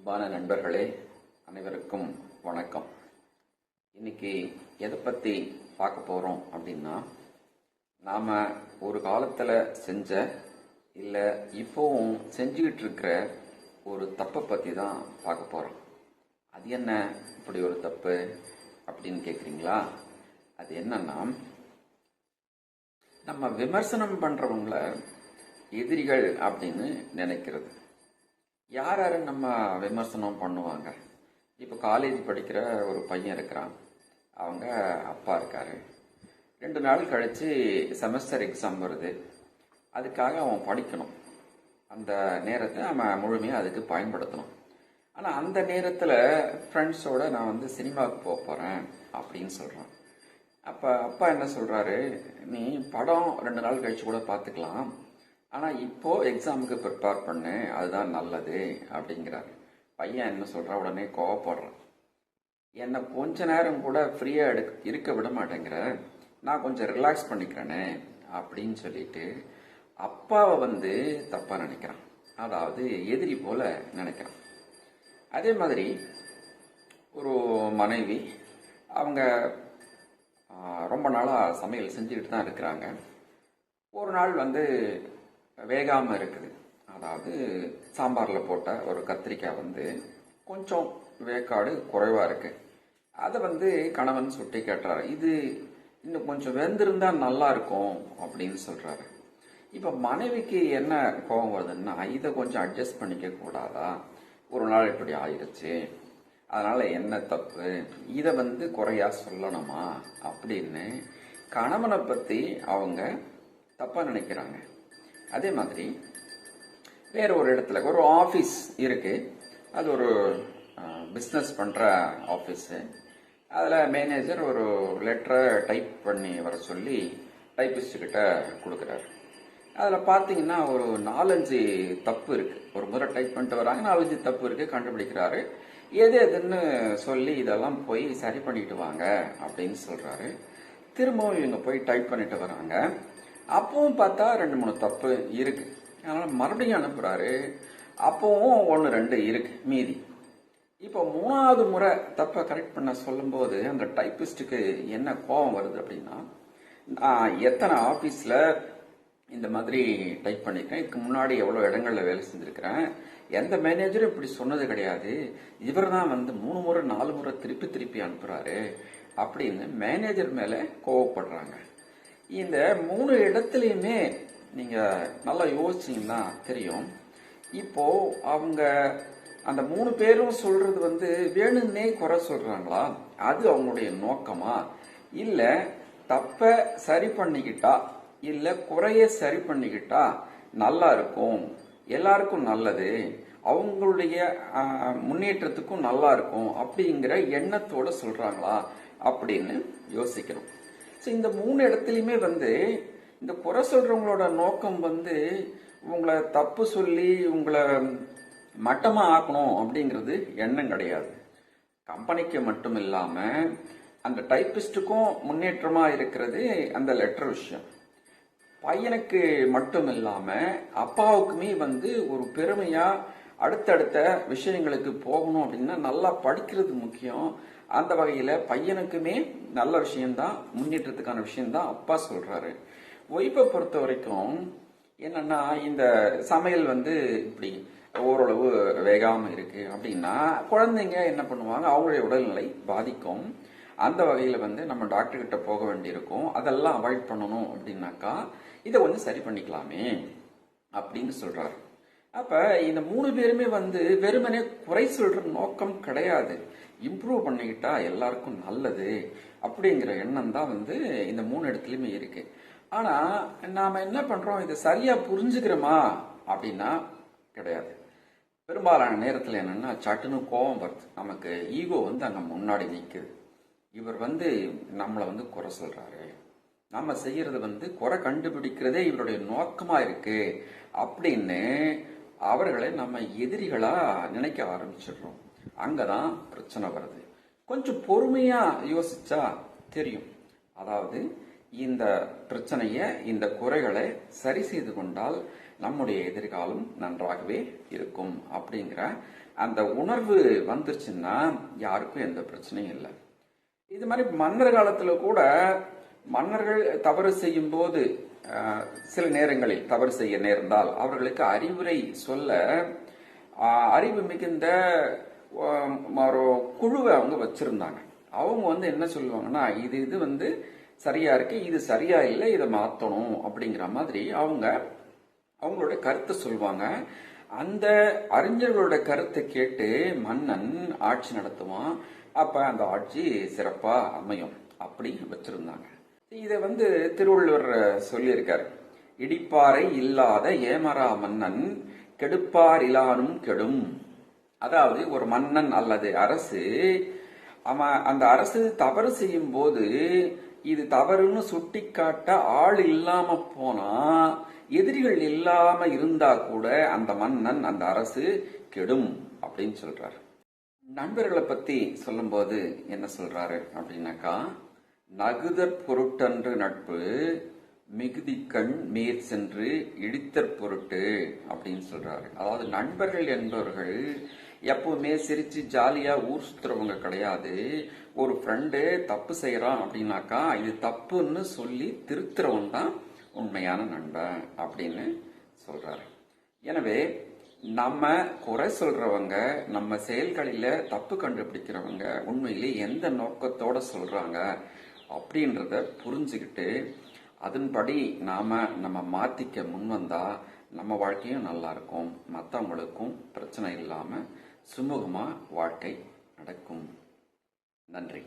அன்பான நண்பர்களே, அனைவருக்கும் வணக்கம். இன்னைக்கு எதை பற்றி பார்க்க போகிறோம் அப்படின்னா, நாம் ஒரு காலத்தில் செஞ்ச இல்லை இப்போவும் செஞ்சுக்கிட்டு இருக்கிற ஒரு தப்பை பற்றி தான் பார்க்க போகிறோம். அது என்ன இப்படி ஒரு தப்பு அப்படின்னு கேட்குறீங்களா? அது என்னன்னா, நம்ம விமர்சனம் பண்ணுறவங்கள எதிரிகள் அப்படின்னு நினைக்கிறது. யார் யார் நம்ம விமர்சனம் பண்ணுவாங்க? இப்போ காலேஜ் படிக்கிற ஒரு பையன் இருக்கிறான், அவங்க அப்பா இருக்காரு. 2 நாள் கழித்து செமஸ்டர் எக்ஸாம் வருது. அதுக்காக அவன் படிக்கணும். அந்த நேரத்தை அவன் முழுமையாக அதுக்கு பயன்படுத்தணும். ஆனால் அந்த நேரத்தில் ஃப்ரெண்ட்ஸோட நான் சினிமாவுக்கு போக போகிறேன் அப்படின்னு சொல்கிறான். அப்போ அப்பா என்ன சொல்கிறாரு, நீ படம் 2 நாள் கழித்து கூட பார்த்துக்கலாம், ஆனால் இப்போது எக்ஸாமுக்கு ப்ரிப்பேர் பண்ணு, அதுதான் நல்லது அப்படிங்கிறாரு. பையன் என்ன சொல்கிறான், உடனே கோவப்படுறான். என்னை கொஞ்ச நேரம் கூட ஃப்ரீயாக இருக்க விட மாட்டேங்கிற, நான் கொஞ்சம் ரிலாக்ஸ் பண்ணிக்கிறேனே அப்படின்னு சொல்லிட்டு அப்பாவை தப்பாக நினைக்கிறான். அதாவது எதிரி போல நினைக்கிறான். அதே மாதிரி ஒரு மனைவி, அவங்க ரொம்ப நாளாக சமையல் செஞ்சுக்கிட்டு தான் இருக்கிறாங்க. ஒரு நாள் வேகாமல் இருக்குது. அதாவது சாம்பாரில் போட்ட ஒரு கத்திரிக்காய் கொஞ்சம் வேக்காடு குறைவாக இருக்குது. அதை கணவன் சுட்டி கேட்டுறாரு, இது இன்னும் கொஞ்சம் வெந்திருந்தா நல்லா இருக்கும் அப்படின்னு சொல்கிறாரு. இப்போ மனைவிக்கு என்ன கோபம் வருதுன்னா, இதை கொஞ்சம் அட்ஜஸ்ட் பண்ணிக்க கூடாதா, ஒரு நாள் இப்படி ஆயிடுச்சு, அதனால் என்ன தப்பு, இதை குறையா சொல்லணுமா அப்படின்னு கணவனை பற்றி அவங்க தப்பாக நினைக்கிறாங்க. அதே மாதிரி வேற ஒரு இடத்துல ஒரு ஆஃபீஸ் இருக்கு. அது ஒரு பிஸ்னஸ் பண்ணுற ஆஃபீஸு. அதில் மேனேஜர் ஒரு லெட்டரை டைப் பண்ணி வர சொல்லி டைப்பிஸ்ட்கிட்ட கொடுக்குறாரு. அதில் பார்த்தீங்கன்னா ஒரு 4-5 தப்பு இருக்குது. ஒரு முறை டைப் பண்ணிட்டு வராங்க, 4-5 தப்பு இருக்குது, கண்டுபிடிக்கிறாரு. எது எதுன்னு சொல்லி இதெல்லாம் போய் சரி பண்ணிட்டு வாங்க அப்படின்னு சொல்கிறாரு. திரும்பவும் இவங்க போய் டைப் பண்ணிட்டு வராங்க. அப்பவும் பார்த்தா 2-3 தப்பு இருக்கு. அதனால மறுபடியும் அனுப்புறாரு. அப்பவும் 1-2 இருக்கு மீதி. இப்போ 3வது முறை தப்பை கரெக்ட் பண்ண சொல்லும்போது அந்த டைப்பிஸ்டுக்கு என்ன கோபம் வருது அப்படின்னா, நான் எத்தனை ஆஃபீஸில் இந்த மாதிரி டைப் பண்ணியிருக்கேன், இதுக்கு முன்னாடி எவ்வளோ இடங்களில் வேலை செஞ்சுருக்கிறேன், எந்த மேனேஜரும் இப்படி சொன்னது கிடையாது, இவர் தான் 3 முறை 4 முறை திருப்பி திருப்பி அனுப்புகிறாரு அப்படின்னு மேனேஜர் மேலே கோவப்படுறாங்க. இந்த 3 இடத்துலையுமே நீங்கள் நல்லா யோசிச்சிங்கன்னா தெரியும். இப்போ அவங்க அந்த 3 பேரும் சொல்றது வேணும்னே குறை சொல்றாங்களா, அது அவங்களுடைய நோக்கமா, இல்லை தப்ப சரி பண்ணிக்கிட்டா, இல்லை குறைய சரி பண்ணிக்கிட்டா நல்லா இருக்கும், எல்லாருக்கும் நல்லது, அவங்களுடைய முன்னேற்றத்துக்கும் நல்லா இருக்கும் அப்படிங்கிற எண்ணத்தோட சொல்றாங்களா அப்படின்னு யோசிக்கணும். இந்த 3 இடத்துலையுமே இந்த குறை சொல்றவங்களோட நோக்கம் உங்களை தப்பு சொல்லி உங்களை மட்டமா ஆக்கணும் அப்படிங்கிறது எண்ணம் கிடையாது. கம்பெனிக்கு மட்டும் இல்லாம அந்த டைப்பிஸ்டுக்கும் முன்னேற்றமா இருக்கிறது அந்த லெட்டர் விஷயம். பையனுக்கு மட்டும் இல்லாம அப்பாவுக்குமே ஒரு பெருமையா அடுத்தடுத்த விஷயங்களுக்கு போகணும் அப்படின்னா நல்லா படிக்கிறது முக்கியம். அந்த வகையில பையனுக்குமே நல்ல விஷயம்தான், முன்னேற்றத்துக்கான விஷயம்தான் அப்பா சொல்றாரு. ஒய்ஃபை பொறுத்த வரைக்கும் என்னன்னா, இந்த சமையல் இப்படி ஓரளவு வேகாம இருக்கு அப்படின்னா குழந்தைங்க என்ன பண்ணுவாங்க, அவங்களுடைய உடல்நிலை பாதிக்கும். அந்த வகையில நம்ம டாக்டர் கிட்ட போக வேண்டியிருக்கும். அதெல்லாம் அவாய்ட் பண்ணணும் அப்படின்னாக்கா இதை கொஞ்சம் சரி பண்ணிக்கலாமே அப்படின்னு சொல்றாரு. அப்ப இந்த 3 பேருமே வெறுமனே குறை சொல்ற நோக்கம் கிடையாது, இம்ப்ரூவ் பண்ணிக்கிட்டா எல்லாருக்கும் நல்லது அப்படிங்கிற எண்ணம் தான் இந்த 3 இடத்துலயுமே இருக்கு. ஆனா நாம என்ன பண்றோம், இதை சரியா புரிஞ்சுக்கிறோமா அப்படின்னா கிடையாது. பெரும்பாலான நேரத்தில் என்னன்னா சட்டுன்னு கோபம் வருது, நமக்கு ஈகோ அங்க முன்னாடி நிற்குது. இவர் நம்மளை குறை சொல்றாரு, நம்ம செய்யறது குறை கண்டுபிடிக்கிறதே இவருடைய நோக்கமா இருக்கு அப்படின்னு அவர்களை நம்ம எதிரிகளா நினைக்க ஆரம்பிச்சிடுறோம். அங்கதான் பிரச்சனை வருது. கொஞ்சம் பொறுமையா யோசிச்சா தெரியும். அதாவது இந்த பிரச்சனைய, இந்த குறைகளை சரி செய்து கொண்டால் நம்முடைய எதிர்காலம் நன்றாகவே இருக்கும் அப்படிங்கிற அந்த உணர்வு வந்துருச்சுன்னா யாருக்கும் எந்த பிரச்சனையும் இல்லை. இது மாதிரி மன்னர் காலத்துல கூட மன்னர்கள் தவறு செய்யும் போது சில நேரங்களில் தவறு செய்ய நேர்ந்தால் அவர்களுக்கு அறிவுரை சொல்ல அறிவு மிகுந்த ஒரு குழுவை அவங்க வச்சிருந்தாங்க. அவங்க என்ன சொல்லுவாங்கன்னா, இது சரியா இருக்கு, இது சரியா இல்லை, இதை மாத்தணும் அப்படிங்கிற மாதிரி அவங்களோட கருத்தை சொல்லுவாங்க. அந்த அறிஞர்களோட கருத்தை கேட்டு மன்னன் ஆட்சி நடத்துவான். அப்ப அந்த ஆட்சி சிறப்பா அமையும். அப்படி வச்சிருந்தாங்க. இதை திருவள்ளுவர் சொல்லியிருக்காரு, இடிப்பாறை இல்லாத ஏமரா மன்னன் கெடுப்பார் இலானும் கெடும். அதாவது ஒரு மன்னன் அல்லது அரசு அந்த அரசு தவறு செய்யும் போது இது தவறுன்னு சுட்டி காட்ட ஆள் இல்லாம போனா, எதிரிகள் இல்லாம இருந்தா கூட அந்த மன்னன் அந்த அரசு கெடும் அப்படின்னு சொல்றாரு. நண்பர்களை பத்தி சொல்லும் போது என்ன சொல்றாரு அப்படின்னாக்கா, நகுதற் பொருட்டன்று நட்பு மிகுதிக்கண் மேற் சென்று இடித்தற் பொருட்டு அப்படின்னு சொல்றாரு. அதாவது நண்பர்கள் என்பவர்கள் எப்பவுமே சிரிச்சு ஜாலியா ஊர் சுத்துறவங்க கிடையாது. ஒரு ஃப்ரெண்டு தப்பு செய்யறான் அப்படின்னாக்கா இது தப்புன்னு சொல்லி திருத்துறவன் தான் உண்மையான நண்பன் அப்படின்னு சொல்றாரு. எனவே நம்ம குறை சொல்றவங்க, நம்ம செயல்களில தப்பு கண்டுபிடிக்கிறவங்க உண்மையிலே எந்த நோக்கத்தோட சொல்றாங்க அப்படின்றத புரிஞ்சுக்கிட்டு அதன்படி நம்ம மாத்திக்க முன் வந்தா நம்ம வாழ்க்கையும் நல்லா இருக்கும், மற்றவங்களுக்கும் பிரச்சனை இல்லாம சுமூகமா வாழ்க்கை நடக்கும். நன்றி.